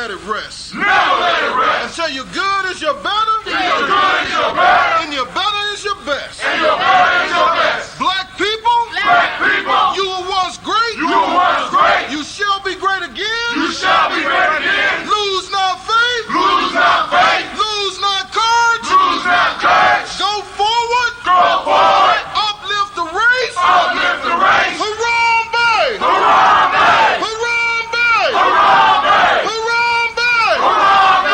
let it rest. Never let it rest. Until your good is your better. Till your good is your better. And your better is your best. And your better is your best. Black people. Black people. You were once great. You were once great. You shall be great again. You shall be great again. Lose not faith. Lose not faith. Lose not courage. Lose not courage. Go forward. Go forward. Uplift the race. Uplift the race. Harambe. Harambe. Harambe. Harambe. Harambe. Harambe. Harambe.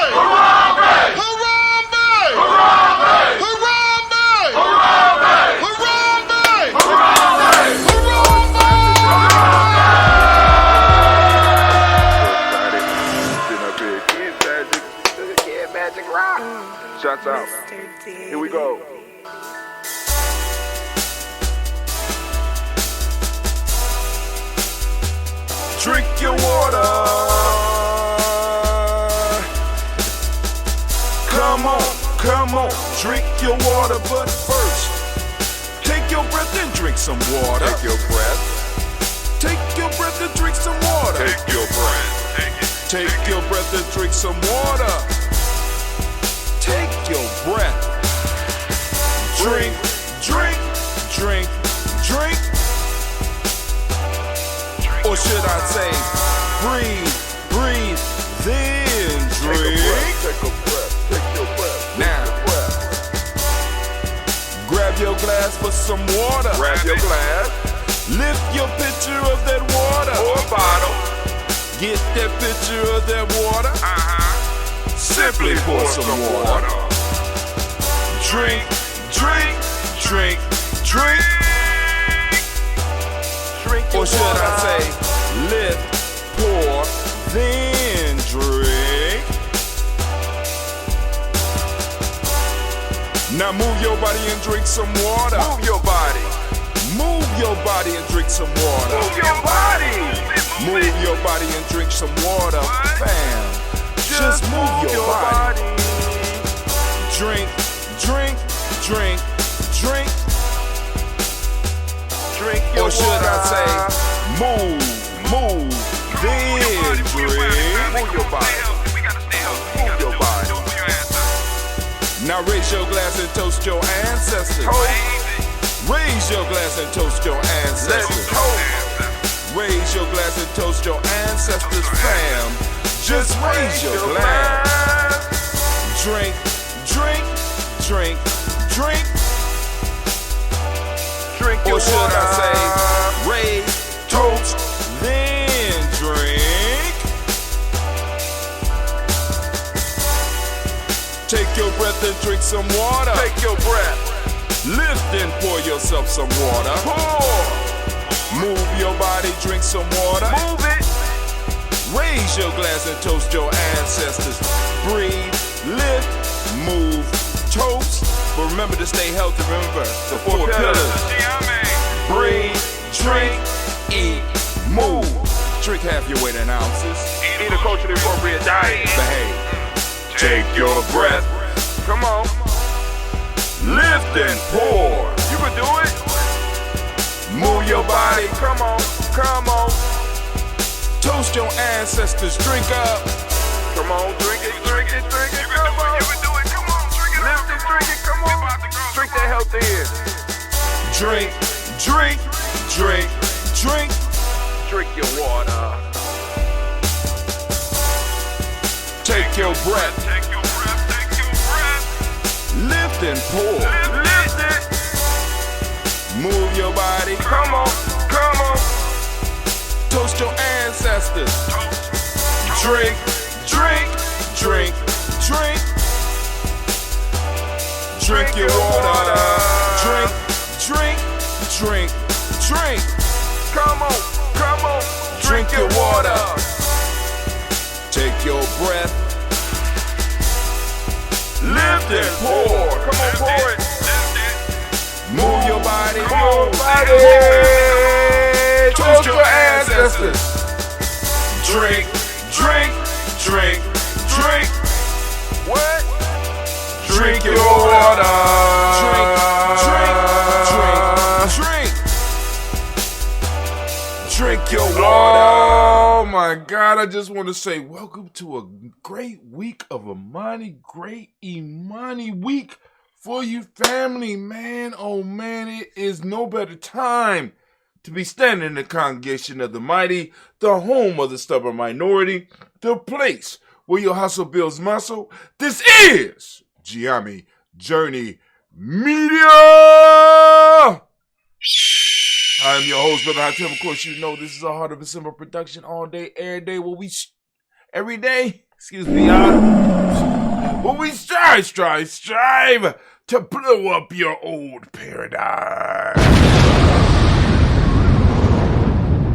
Harambe. Harambe. Harambe. Harambe. Harambe. Harambe. Magic rock. Shots out. Here we go. Drink your water. Come on, drink your water. But first, take your breath and drink some water. Take your breath. Take your breath and drink some water. Take your breath. Take your breath and drink some water. Take your breath. Drink, drink, drink, drink. Or should I say, breathe, breathe, then drink. Take a breath, take your breath. Now, grab your glass for some water. Grab your glass. Lift your pitcher of that water. Or bottle. Get that pitcher of that water. Simply pour some water. Drink, drink, drink, drink. Or should I say, lift, pour, then drink. Now move your body and drink some water. Move your body. Move your body and drink some water. Move your body. Move your body and drink some water. Fam, just move your body. Drink, drink, drink, drink. Drink your water. Or should I say, move, then drink. Move your body. Move your body. Now raise your glass and toast your ancestors. Raise your glass and toast your ancestors. Raise your glass and toast your ancestors, fam. Just raise your glass. Drink, drink, drink, drink. Or should I say, raise, toast, then drink. Take your breath and drink some water. Take your breath. Lift and pour yourself some water. Pour. Move your body, drink some water. Move it. Raise your glass and toast your ancestors. Breathe, lift, move, toast. But remember to stay healthy. Remember the four pillars. Breathe, drink, eat, move. Drink half your weight in ounces. Eat a culturally appropriate diet. Behave. Take your breath. Come on. Lift and pour. You can do it. Move your body. Come on. Come on. Toast your ancestors. Drink up. Come on. Drink it. Drink it. Drink it. Come on. You can do it. Come on. Drink it. Lift and drink it. Come on. Drink that health in. Drink. Drink. Drink. Drink. Drink your water. Take your breath. Take your breath. Take your breath. Lift and pour. Lift it. Move your body. Come on. Come on. Toast your ancestors. Drink. Drink. Drink. Drink. Drink your water. Drink. Drink. Drink. Drink. Come on. Come on. Drink your water. Take your breath. Lift and pour. Come on, pour it. Move your body. Move your body. Toast your ancestors. Drink, drink, drink, drink. What? Drink your water. Drink, drink, drink, drink. Drink your water. Oh my God, I just want to say welcome to a great week of Imani, great Imani week for you family, man. Oh man, it is no better time to be standing in the congregation of the mighty, the home of the stubborn minority, the place where your hustle builds muscle. This is Gye-Nyame Journey Media. I'm your host, Brother Hatem. Of course, you know this is a Heart of December production all day, every day, every day, excuse me, where we strive to blow up your old paradigm.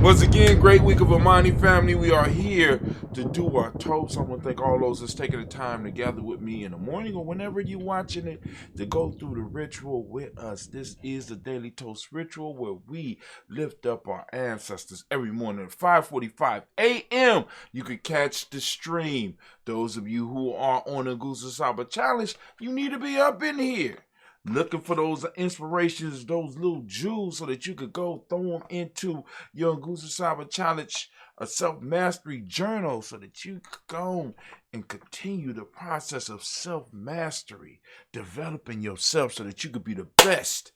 Once again, great week of Imani family. We are here to do our toast. I want to thank all those that's taking the time to gather with me in the morning or whenever you're watching it to go through the ritual with us. This is the Daily Toast Ritual where we lift up our ancestors every morning at 5:45 a.m. You can catch the stream. Those of you who are on the Gusa Saba Challenge, you need to be up in here, looking for those inspirations, those little jewels, so that you could go throw them into your Gusa Saba Challenge, a self-mastery journal, so that you could go and continue the process of self-mastery, developing yourself so that you could be the best.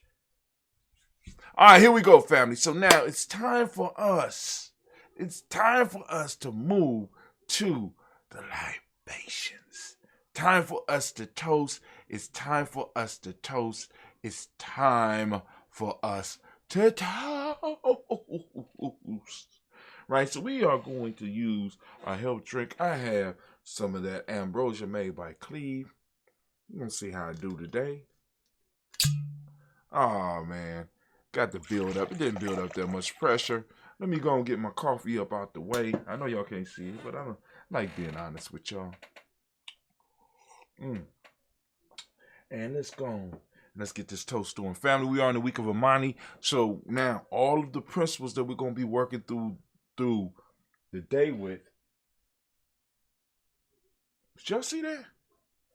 All right, here we go, family. So now it's time for us. It's time for us to move to the libations. Time for us to toast. It's time for us to toast. It's time for us to toast. Right, so we are going to use our health drink. I have some of that ambrosia made by Cleve. We're going to see how I do today. Oh, man. Got to build up. It didn't build up that much pressure. Let me go and get my coffee up out the way. I know y'all can't see it, but I don't like being honest with y'all. And let's go. Let's get this toast going. Family, we are in the week of Imani. So now all of the principles that we're going to be working through the day with. Did y'all see that?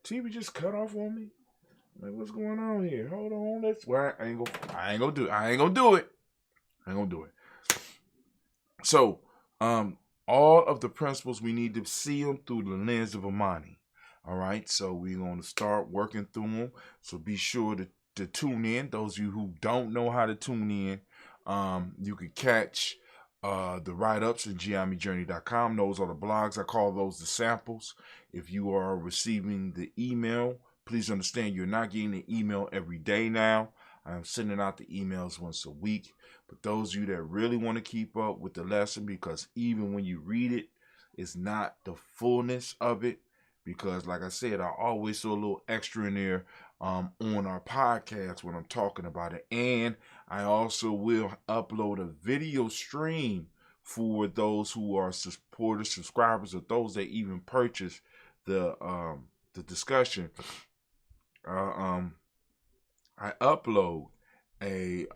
TV just cut off on me. Like, what's going on here? Hold on. I ain't gonna do it. So, all of the principles, we need to see them through the lens of Imani. All right, so we're going to start working through them. So be sure to tune in. Those of you who don't know how to tune in, you can catch the write-ups at Gye-Nyame-Journey.com. Those are the blogs. I call those the samples. If you are receiving the email, please understand you're not getting the email every day now. I'm sending out the emails once a week. But those of you that really want to keep up with the lesson, because even when you read it, it's not the fullness of it. Because, like I said, I always throw a little extra in there on our podcast when I'm talking about it. And I also will upload a video stream for those who are supporters, subscribers, or those that even purchase the discussion. I upload a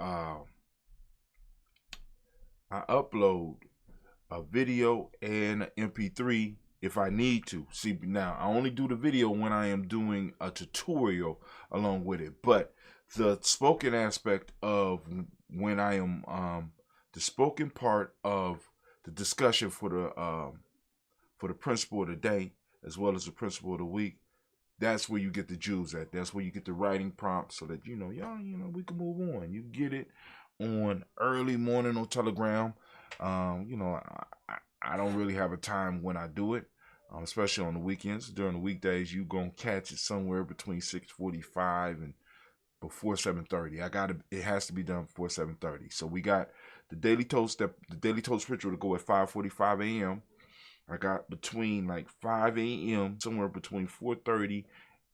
video and an MP3 if I need to. See, now I only do the video when I am doing a tutorial along with it, but the spoken aspect of when I am the spoken part of the discussion for the principle of the day as well as the principle of the week, that's where you get the jewels at. That's where you get the writing prompts so that y'all, we can move on. You get it on early morning on Telegram. I don't really have a time when I do it. Especially on the weekends. During the weekdays, you gonna catch it somewhere between 6:45 and before 7:30. It has to be done before 7:30. So we got the daily toast ritual to go at 5:45 a.m. I got between like 5 a.m. somewhere between 4:30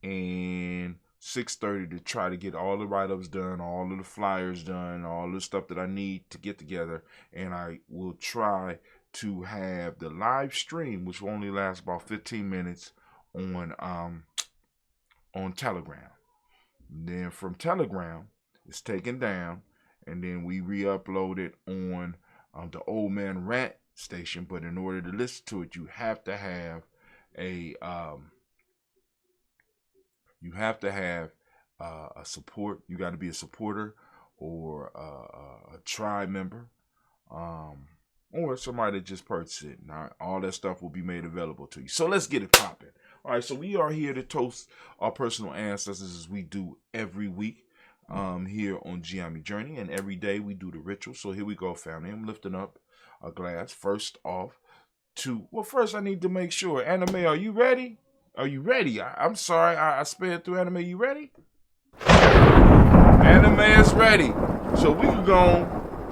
and 6:30 to try to get all the write-ups done, all of the flyers done, all the stuff that I need to get together, and I will try to have the live stream, which will only last about 15 minutes on Telegram. And then from Telegram, it's taken down, and then we re-upload it on the Old Man Rant station. But in order to listen to it, you have to have a support. You got to be a supporter or a tribe member. or somebody that just purchased it. Now, all that stuff will be made available to you. So let's get it popping. All right, so we are here to toast our personal ancestors as we do every week here on Gye-Nyame Journey, and every day we do the ritual. So here we go, family. I'm lifting up a glass. First off, first I need to make sure. Anime, are you ready? Are you ready? I'm sorry, I sped through Anime. You ready? Anime is ready. So we can go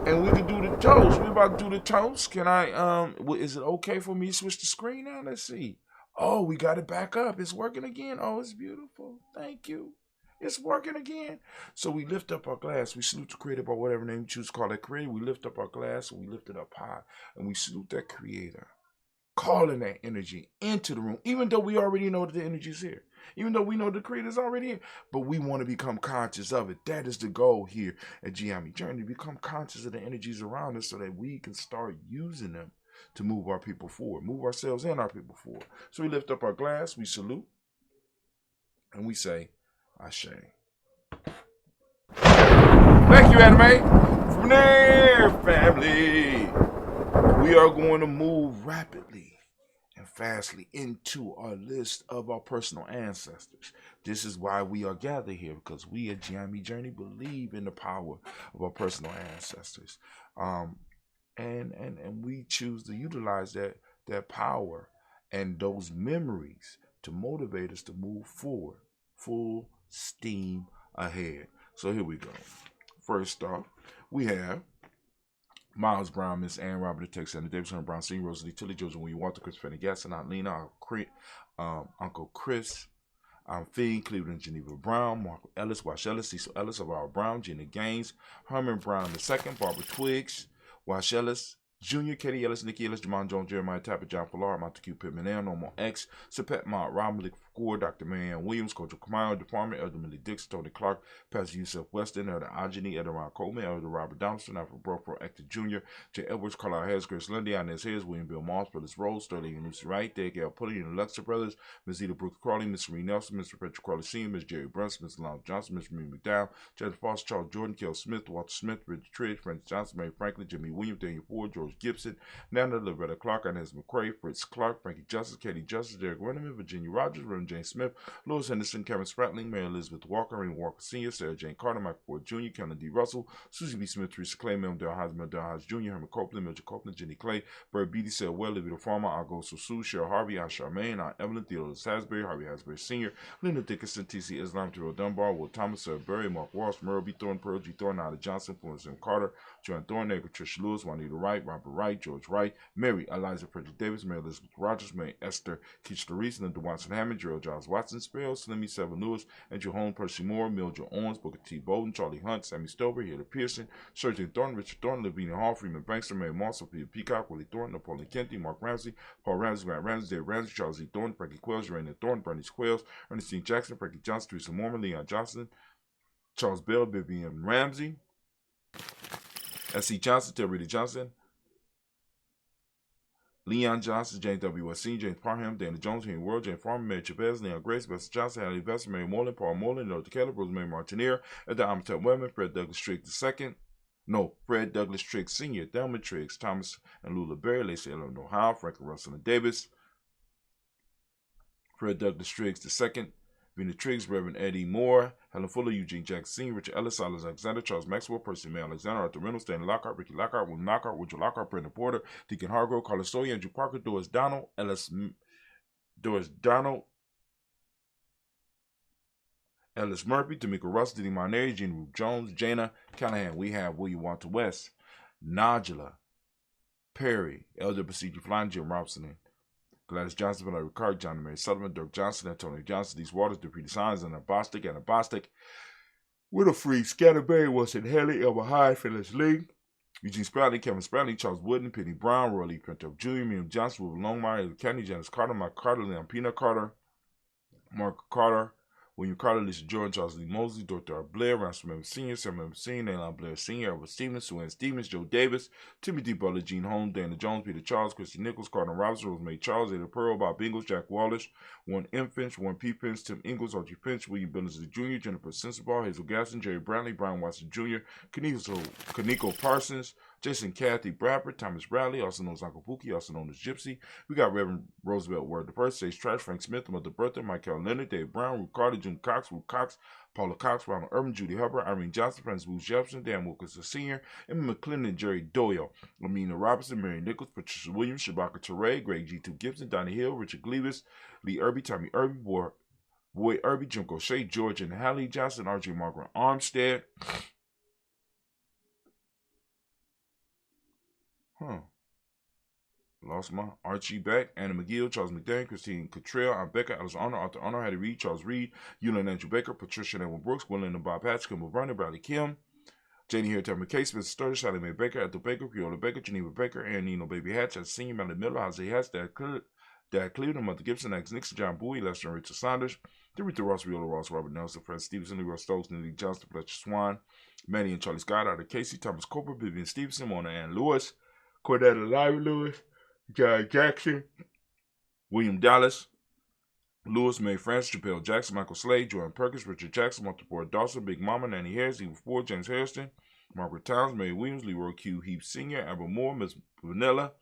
and we can do the toast. We about to do the toast. Can I, is it okay for me to switch the screen now? Let's see. Oh, we got it back up. It's working again. Oh, it's beautiful. Thank you. It's working again. So we lift up our glass. We salute the creator by whatever name you choose to call that creator. We lift up our glass and we lift it up high. And we salute that creator, calling that energy into the room, even though we already know that the energy is here. Even though we know the creator is already here. But we want to become conscious of it. That is the goal here at Gye-Nyame Journey. Become conscious of the energies around us so that we can start using them to move our people forward. Move ourselves and our people forward. So we lift up our glass. We salute. And we say, Ashe. Thank you, Anime. From there, family, we are going to move rapidly and fastly into our list of our personal ancestors. This is why we are gathered here, because we at Gye-Nyame Journey believe in the power of our personal ancestors. And we choose to utilize that power and those memories to motivate us to move forward, full steam ahead. So here we go. First off, we have Miles Brown, Miss Ann, Robert Texas, and Davidson Brown, Senior, Rosalie Tilly, Joseph William Walter, Chris Fanny Gasson, Aunt Lena, Uncle Chris, Fiend, Cleveland, Geneva Brown, Marco Ellis, Wash Ellis, Cecil Ellis, Aurora Brown, Gina Gaines, Herman Brown II, Barbara Twiggs, Wash Ellis Jr., Katie Ellis, Nikki Ellis, Jamon Jones, Jeremiah Tapper, John Fallar, Montague Pittman, Normal X, Sapet Mott, Rob Malik Ford, Dr. Marianne Williams, Coach Kamau, Department, Elder Millie Dix, Tony Clark, Pastor Yusuf Weston, Elder Ajani, Elder Ron Coleman, Elder Robert Donaldson, Alfred Brofro, Actor Jr., J. Edwards, Carlisle Harris, Grace Lundy, Inez Hayes, William Bill Moss, Brothers Rose, Sterling and Lucy Wright, Dave L. Pulley and Alexa Brothers, Ms. Eda Brooks Crawley, Miss Marie Nelson, Mr. Patrick Crawley Sr., Ms. Jerry Brunson, Ms. Lon Johnson, Ms. Marie McDowell, Jennifer Foster, Charles Jordan, Kel Smith, Walter Smith, Richard Tridge, Francis Johnson, Mary Franklin, Jimmy Williams, Daniel Ford, George Gibson, Nana Loretta Clark, Inez McCrae, Fritz Clark, Frankie Justice, Katie Justice, Derek Winterman, Virginia Rogers, Reverend Jane Smith, Louis Henderson, Kevin Spratling, Mary Elizabeth Walker, Rain Walker Sr., Sarah Jane Carter, Michael Ford Jr., Kellen D. Russell, Susie B. Smith, Teresa Clay, Mel Del Hodge Jr., Herman Copeland, Mildred Copeland, Jenny Clay, Bird Beatty, Sarah Well, Livia Farmer, Augusto Sue, Cheryl Harvey, Aunt Charmaine, Aunt Evelyn, Theodore Salisbury, Harvey Hasbury Sr., Linda Dickinson, T.C. Islam, Terrell Dunbar, Will Thomas, Sarah Berry, Mark Walsh, Merle B. Thorne, Pearl G. Thorne, Nada Johnson, Florence M. Carter, Joanne Thorne, Patricia Lewis, Juanita Wright, Robert Wright, George Wright, Mary Eliza Frederick Davis, Mary Elizabeth Rogers, Mary Esther Keach Reese, Linda Watson Hammond, Gerald Giles Watson, Spell, Slimmy Seven Lewis, Andrew Holmes, Percy Moore, Mildred Owens, Booker T. Bowden, Charlie Hunt, Sammy Stover, Hilda Pearson, Sergeant Thornton, Richard Thornton, Lavinia Hall, Freeman Bankster, Mary Moss, Peter Peacock, Willie Thornton, Napoleon Kennedy, Mark Ramsey, Paul Ramsey, Grant Ramsey, Dave Ramsey, Charles E. Thornton, Frankie Quells, Raina Thornton, Bernice Quells, Ernestine Jackson, Frankie Johnson, Teresa Mormon, Leon Johnson, Charles Bell, Vivian Ramsey, S.C. Johnson, Terry Johnson, Leon Johnson, James W. S. Sr., James Parham, Dana Jones, Henry World, James Farmer, Mary Chavez, Leon Grace, Bessie Johnson, Hallie Vester, Mary Moreland, Paul Moreland, North Caleb, Rosemary Martineer, Edda Amatep Webman, Fred Douglas Triggs II, Fred Douglas Triggs Sr., Thelma Triggs, Thomas and Lula Berry, Lacey Eleanor Howe, Frankie Russell and Davis, Fred Douglas Triggs II, Vina Triggs, Reverend Eddie Moore, Helen Fuller, Eugene Jackson Sr., Richard Ellis, Silas Alexander, Charles Maxwell, Percy May Alexander, Arthur Reynolds, Stanley Lockhart, Ricky Lockhart, William Lockhart, Woodrow Lockhart, Brenda Porter, Deacon Hargrove, Carlos Sawyer, Andrew Parker, Doris Donald, Ellis Murphy, Tamika Russ, Diddy Marneri, Jean Ruth Jones, Jana Callahan. We have William Walter West, Najla Perry, Elder Besiege Flying, Jim Robson, Gladys Johnson, Valerie Ricard, John Mary Sullivan, Dirk Johnson, Antonio Johnson, These Waters, Dupree Signs, and Bostic, Winifred Scatterberry, Wilson Haley, Elba Hyde, Phyllis Lee, Eugene Spradley, Kevin Spradley, Charles Wooden, Penny Brown, Roy Lee Pinto Jr., Miriam Johnson, Wilbur Longmire, Kenny, Janice Carter, Mike Carter, Leon Pina Carter, Mark Carter, William Carter, Lisa Jordan, Charles Lee Mosley, Dr. R. Blair, Ransom Member Sr., Sam Member Sr., Naylon Blair Sr., Edward Stevens, Suanne Stevens, Joe Davis, Timothy Butler, Gene Holmes, Dana Jones, Peter Charles, Christy Nichols, Cardinal Robinson, Rosemary Charles, Ada Pearl, Bob Ingles, Jack Wallace, Warren M. Finch, Warren P. Finch, Tim Ingles, Archie Finch, William Billingsley Jr., Jennifer Sensabaugh, Hazel Gasson, Jerry Brownlee, Brian Watson Jr., Kaniko Parsons, Jason Kathy Bradford, Thomas Bradley, also known as Uncle Pookie, also known as Gypsy. We got Reverend Roosevelt Word the First, Sage Trash, Frank Smith, Mother Bertha, Michael Leonard, Dave Brown, Ruth Carter, June Cox, Ruth Cox, Paula Cox, Ronald Urban, Judy Hubbard, Irene Johnson, Francis Booth Jefferson, Dan Wilkins Sr., Emma McClendon, Jerry Doyle, Amina Robinson, Mary Nichols, Patricia Williams, Shabaka Teray, Greg G2 Gibson, Donnie Hill, Richard Gleavis, Lee Irby, Tommy Irby, Boy Irby, Jim O'Shea, George and Hallie Johnson, R.J. Margaret Armstead. Lost my Archie Beck, Anna McGill, Charles McDaniel, Christine Cottrell, Aunt Becca, Alice Honor, Arthur Honor, Hattie Reed, Charles Reed, Eula Andrew Baker, Patricia Evan Brooks, William and Bob Hatch, Kimball Vernon, Bradley Kim, Janie Harry Tamara Case, Mr. Sturgis, Sally Mae Baker, Ethel Baker, Creola Baker, Geneva Baker, Ann Nino Baby Hatch, Senior, Melanie Miller, Jose Hatch, Dad Cleveland, Mother Gibson, X Nixon, John Bowie, Lester and Rachel Saunders, Dorita Ross, Viola Ross, Robert Nelson, Fred Stevenson, Leroy Stokes, Nelly Johnston, Fletcher Swan, Manny and Charlie Scott, Arthur Casey, Thomas Cooper, Vivian Stevenson, Mona Ann Lewis, Cordetta Larry Lewis, John Jackson, William Dallas, Lewis, May France, Chappelle Jackson, Michael Slade, Jordan Perkins, Richard Jackson, Multiple Dawson, Big Mama, Nanny Harris, Eva Ford, James Harrison, Margaret Towns, Mary Williams, Leroy Q. Heath Sr., Amber Moore, Miss Vanilla,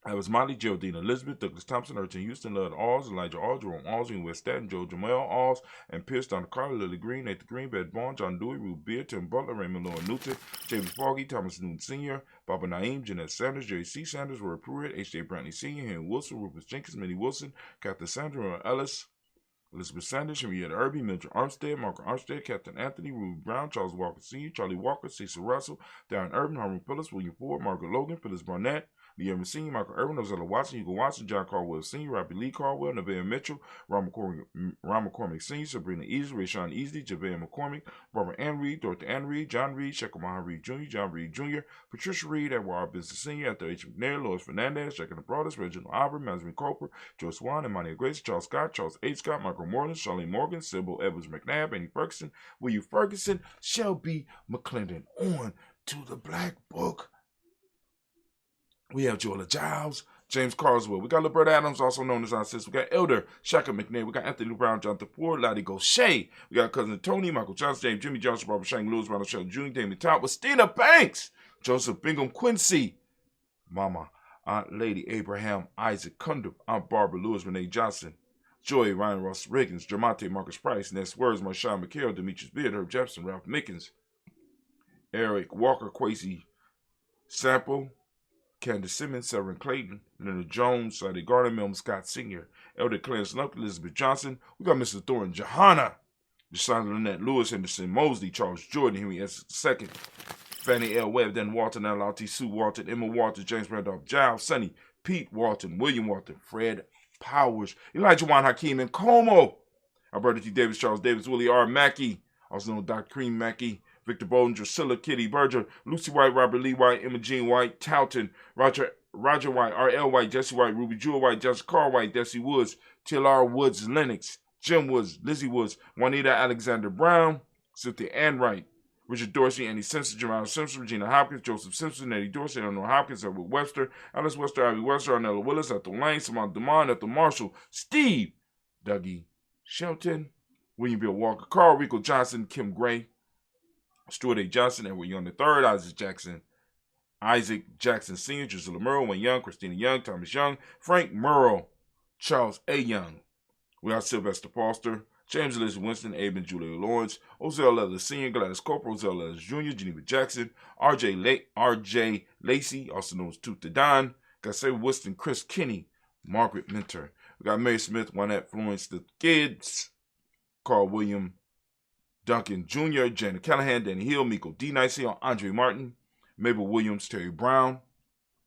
Alice Motley, Geraldine Elizabeth, Douglas Thompson, Urchin Houston, Lud Alls, Elijah Alls, Jerome Alls, West Staten, Joe Jamel Alls, and Pierce, Donna Carter, Lily Green, Nathan Green, Bed Bond, John Dewey, Ruth Beard, Tim Butler, Raymond Lowen Newton, James Foggy, Thomas Newton Sr., Baba Naeem, Jeanette Sanders, Jerry C. Sanders, Roy Pruitt, H.J. Brantley Sr., Henry Wilson, Rufus Jenkins, Minnie Wilson, Captain Sandra Ellis, Elizabeth Sanders, Henrietta Irby, Mildred Armstead, Margaret Armstead, Captain Anthony, Ruby Brown, Charles Walker Sr., Charlie Walker, Cecil Russell, Darren Urban, Harmon Phillips, William Ford, Margaret Logan, Phyllis Barnett, Lee Evans Sr., Michael Irvin, Ozella Watson, Hugo Watson, John Caldwell Sr., Robbie Lee Caldwell, Nevaeh Mitchell, Ron McCormick Sr., Sabrina Easley, Rayshawn Easley, Javea McCormick, Barbara Ann Reed, Dorothy Ann Reed, John Reed, Shekel Mahan Reed Jr., John Reed Jr., Patricia Reed, Edward R. Business Sr., Arthur H. McNair, Lois Fernandez, Jack and the Broadest, Reginald Albert, Masmin Cooper, Joe Swan, Imani Grace, Charles Scott, Charles H. Scott, Michael Moreland, Charlene Morgan, Sybil Evans McNabb, Annie Ferguson, William Ferguson, Shelby McClendon. On to the Black Book. We have Joella Giles, James Carswell. We got LeBert Adams, also known as our sister. We got Elder Shaka McNair. We got Anthony Brown, Jonathan Ford, Lottie Gaucher. We got Cousin Tony, Michael Johnson, James, Jimmy Johnson, Barbara Shang, Lewis, Ronald Shell Jr., Damien Todd, Westina Banks, Joseph Bingham Quincy, Mama, Aunt Lady Abraham, Isaac Cundiff, Aunt Barbara Lewis, Renee Johnson, Joy, Ryan Ross Riggins, Jermonte Marcus Price, Ness Words, Marshawn McHale, Demetrius Beard, Herb Jefferson, Ralph Mickens, Eric Walker, Quasi Sample, Candace Simmons, Severin Clayton, Leonard Jones, Sadie Gardner, Milton Scott Sr., Elder Clarence Luck, Elizabeth Johnson. We got Mr. Thornton Johanna, Deshaun Lynette Lewis, Henderson Mosley, Charles Jordan, Henry S. II, Fannie L. Webb, Dan Walton, L.T. Sue Walton, Emma Walton, James Randolph Giles, Sonny, Pete Walton, William Walton, Fred Powers, Elijah Juan Hakeem, and Como, Alberta T. Davis, Charles Davis, Willie R. Mackey, also known as Dr. Cream Mackey, Victor Bowden, Drusilla, Kitty Berger, Lucy White, Robert Lee White, Emma Jean White, Towton, Roger White, R.L. White, Jesse White, Ruby Jewel White, Jessica Carr White, Desi Woods, T.L.R. Woods, Lennox, Jim Woods, Lizzie Woods, Juanita Alexander Brown, Cynthia Ann Wright, Richard Dorsey, Andy Simpson, Jerome Simpson, Regina Hopkins, Joseph Simpson, Eddie Dorsey, Eleanor Hopkins, Edward Webster, Alice Webster, Ivy Webster, Arnella Willis, Ethel Lane, Simone DeMond, Ethel Marshall, Steve, Dougie Shelton, William Bill Walker, Carl Rico Johnson, Kim Gray, Stuart A. Johnson, Edward Young III, Isaac Jackson Sr., Drusilla Murrow, Wayne Young, Christina Young, Thomas Young, Frank Murrow, Charles A. Young. We got Sylvester Foster, James Elizabeth Winston, Abe and Julia Lawrence, Ozell Leather Sr., Gladys Corporal, Ozell Leather Jr., Geneva Jackson, R.J. Lacey, also known as Tooth the Don, got Sarah Winston, Chris Kinney, Margaret Minter. We got Mary Smith, Juanette Florence, the Kids, Carl William Duncan Jr., Janet Callahan, Danny Hill, Miko D. Nicey, Andre Martin, Mabel Williams, Terry Brown,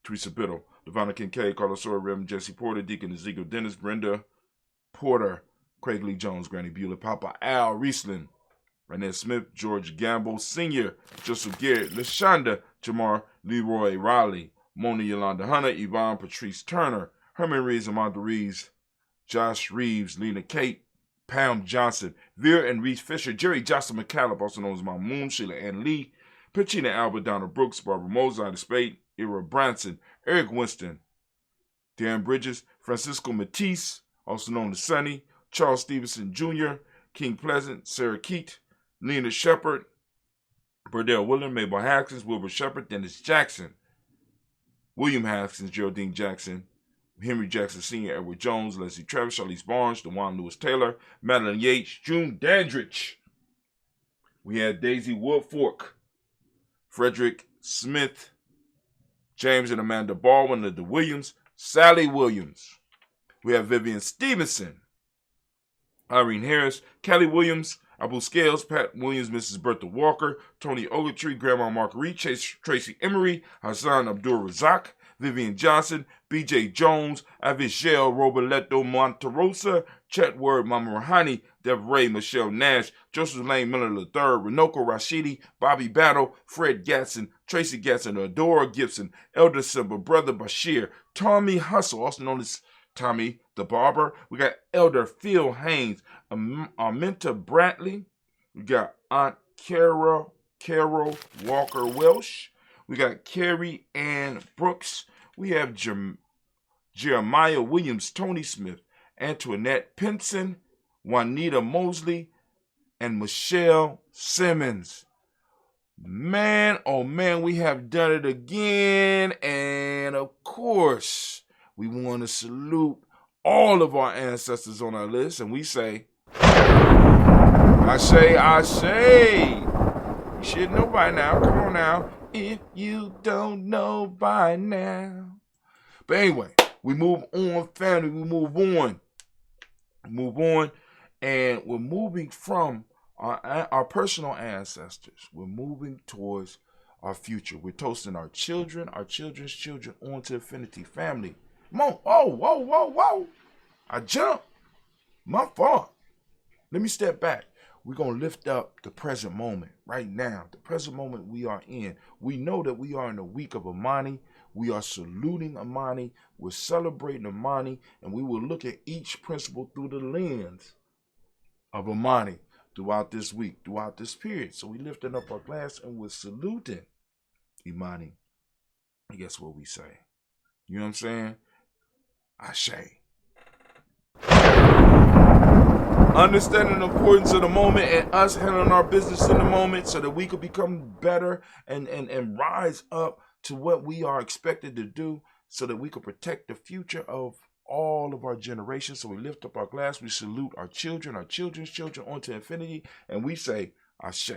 Teresa Biddle, Devonna Kincaid, Carlos Sawyer, Reverend Jesse Porter, Deacon Ezekiel Dennis, Brenda Porter, Craig Lee Jones, Granny Bueller, Papa Al Riesland, Renee Smith, George Gamble Sr., Joseph Garrett, LaShonda Jamar, Leroy Riley, Mona Yolanda Hunter, Yvonne Patrice Turner, Herman Reeves, Amanda Reeves, Josh Reeves, Lena Kate, Pam Johnson, Vera and Reese Fisher, Jerry Johnson McCallum, also known as Mom Moon, Sheila Ann Lee, Pachina Albert, Donna Brooks, Barbara Mozart, Spade, Ira Branson, Eric Winston, Darren Bridges, Francisco Matisse, also known as Sonny, Charles Stevenson Jr., King Pleasant, Sarah Keat, Lena Shepard, Burdell William, Mabel Haskins, Wilbur Shepard, Dennis Jackson, William Haskins, Geraldine Jackson, Henry Jackson Sr., Edward Jones, Leslie Travis, Charlize Barnes, DeJuan Lewis Taylor, Madeline Yates, June Dandridge. We had Daisy Woodfork, Frederick Smith, James and Amanda Baldwin, Linda Williams, Sally Williams. We have Vivian Stevenson, Irene Harris, Kelly Williams, Abu Scales, Pat Williams, Mrs. Bertha Walker, Tony Ogletree, Grandma Marguerite, Tracy Emery, Hassan Abdul Razak, Vivian Johnson, B.J. Jones, Avishel Roboleto Monterosa, Chet Word, Mama Rahani, Deb Ray, Michelle Nash, Joseph Lane Miller III, Renoko Rashidi, Bobby Battle, Fred Gatson, Tracy Gatson, Adora Gibson, Elder Simba, Brother Bashir, Tommy Hustle, also known as Tommy the Barber. We got Elder Phil Haynes, Arminta Bradley. We got Aunt Carol Walker Welsh. We got Carrie Ann Brooks. We have Jeremiah Williams, Tony Smith, Antoinette Pinson, Juanita Mosley, and Michelle Simmons. Man, oh man, we have done it again. And of course, we want to salute all of our ancestors on our list. And we say, Ashe. You should know by now. Come on now. If you don't know by now. But anyway, we move on, family. We move on. And we're moving from our personal ancestors. We're moving towards our future. We're toasting our children, our children's children, on to infinity. Family. Come on. Oh, whoa. I jumped. My fault. Let me step back. We're going to lift up the present moment right now, the present moment we are in. We know that we are in the week of Imani. We are saluting Imani. We're celebrating Imani. And we will look at each principle through the lens of Imani throughout this week, throughout this period. So we lifting up our glass and we're saluting Imani. And guess what we say? You know what I'm saying? Ashe. Understanding the importance of the moment and us handling our business in the moment so that we could become better and rise up to what we are expected to do so that we could protect the future of all of our generations. So we lift up our glass, we salute our children, our children's children onto infinity, and we say, Ashe.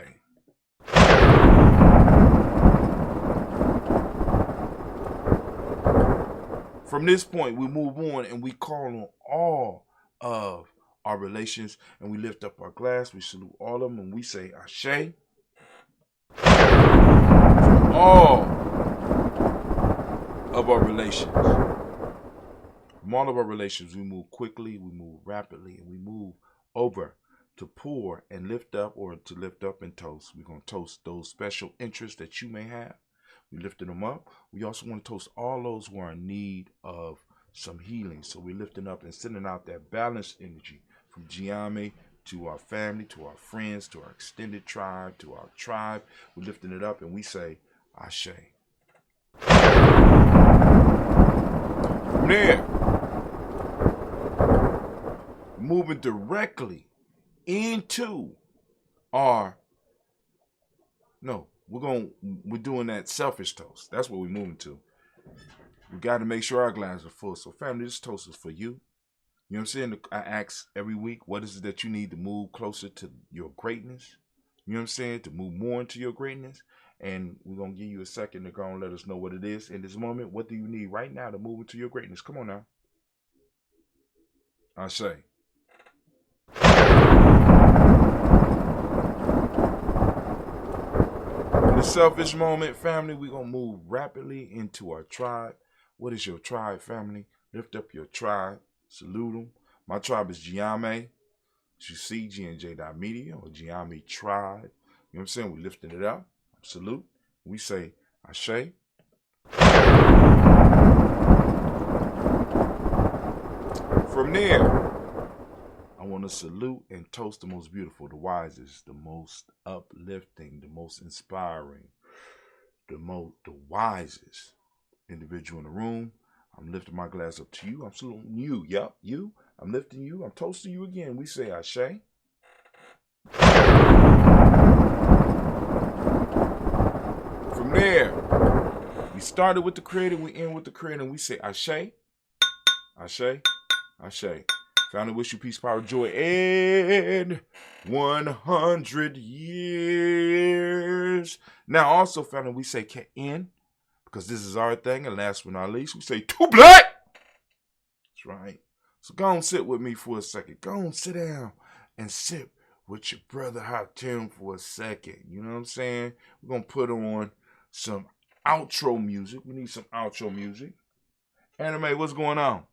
From this point, we move on and we call on all of our relations, and we lift up our glass, we salute all of them, and we say Ashe. From all of our relations. From all of our relations, we move quickly, we move rapidly, and we move over to pour and lift up, or to lift up and toast. We're going to toast those special interests that you may have. We lifted them up. We also want to toast all those who are in need of some healing. So we're lifting up and sending out that balanced energy from Gye-Nyame to our family, to our friends, to our extended tribe, to our tribe. We're lifting it up and we say, Ashe. From there, moving directly into our, we're doing that selfish toast. That's what we're moving to. We got to make sure our glasses are full. So family, this toast is for you. You know what I'm saying? I ask every week, what is it that you need to move closer to your greatness? You know what I'm saying? To move more into your greatness. And we're going to give you a second to go and let us know what it is in this moment. What do you need right now to move into your greatness? Come on now. I say. In the selfish moment, family, we're going to move rapidly into our tribe. What is your tribe, family? Lift up your tribe. Salute them. My tribe is Gye-Nyame. As you see, GNJ.media or Gye-Nyame tribe. You know what I'm saying? We're lifting it up. Salute. We say, Ashe. From there, I want to salute and toast the most beautiful, the wisest, the most uplifting, the most inspiring, the wisest individual in the room. I'm lifting my glass up to you. I'm saluting you. Yup, you. I'm lifting you. I'm toasting you again. We say Ashe. there, we started with the Creator, we end with the Creator, and we say Ashe, Ashe, Ashe. Family, wish you peace, power, joy, and 100 years. Now, also, family, we say Ka'in, because this is our thing, and last but not least, we say Too Black. That's right. So go on, sit with me for a second. Go on, sit down and sit with your brother Hot Tim for a second. You know what I'm saying? We're going to put on some outro music. We need some outro music. Anime, what's going on?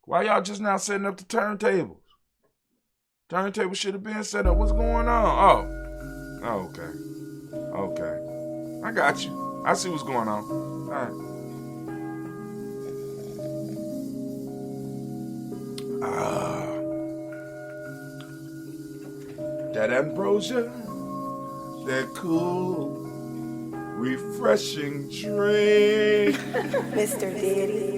Why y'all just now setting up the turntables? Turntable should have been set up. What's going on? Oh, okay. Okay. I got you. I see what's going on. All right. That ambrosia, that cool, refreshing drink. Mr. Diddy.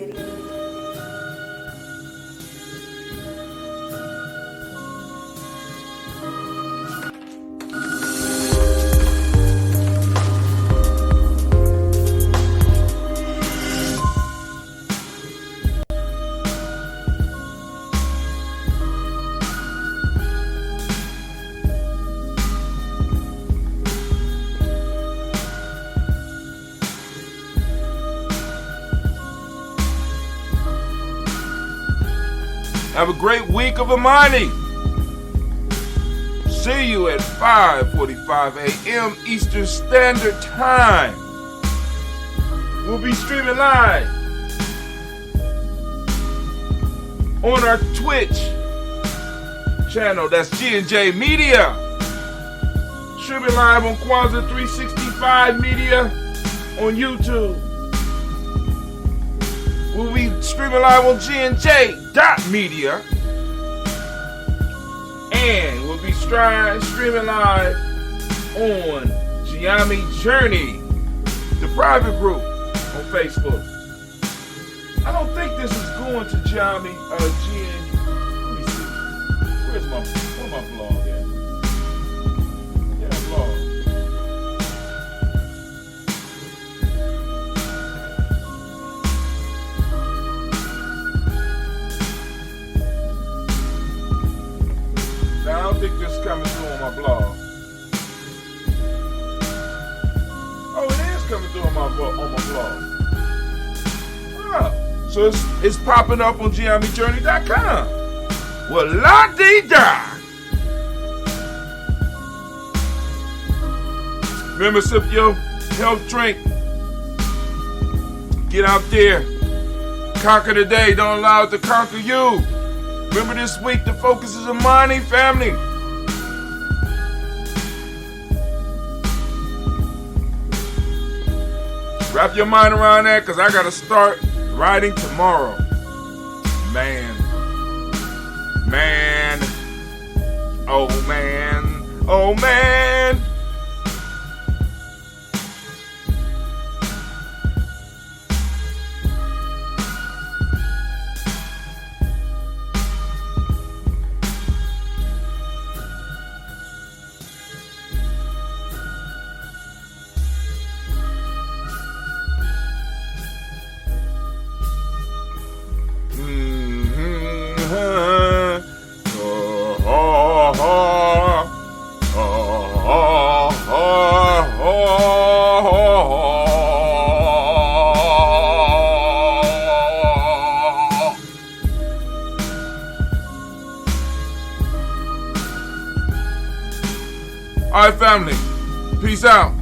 Have a great week of Imani. See you at 5:45 a.m. Eastern Standard Time. We'll be streaming live on our Twitch channel. That's G&J Media. Streaming live on Kwanzaa 365 Media on YouTube. We'll be streaming live on GNJ.media. And we'll be streaming live on Gye-Nyame Journey, the private group on Facebook. I don't think this is going to Gye-Nyame Let me see. Where's my blog at? Yeah, blog. I don't think this is coming through on my blog. Oh, it is coming through on my blog. Oh, so it's popping up on GyeNyameJourney.com. Well, la-dee-da. Remember, sip your health drink. Get out there. Conquer the day. Don't allow it to conquer you. Remember, this week the focus is Imani, family. Wrap your mind around that, because I got to start writing tomorrow. Man. Oh, man. Oh, man. All right, family. Peace out.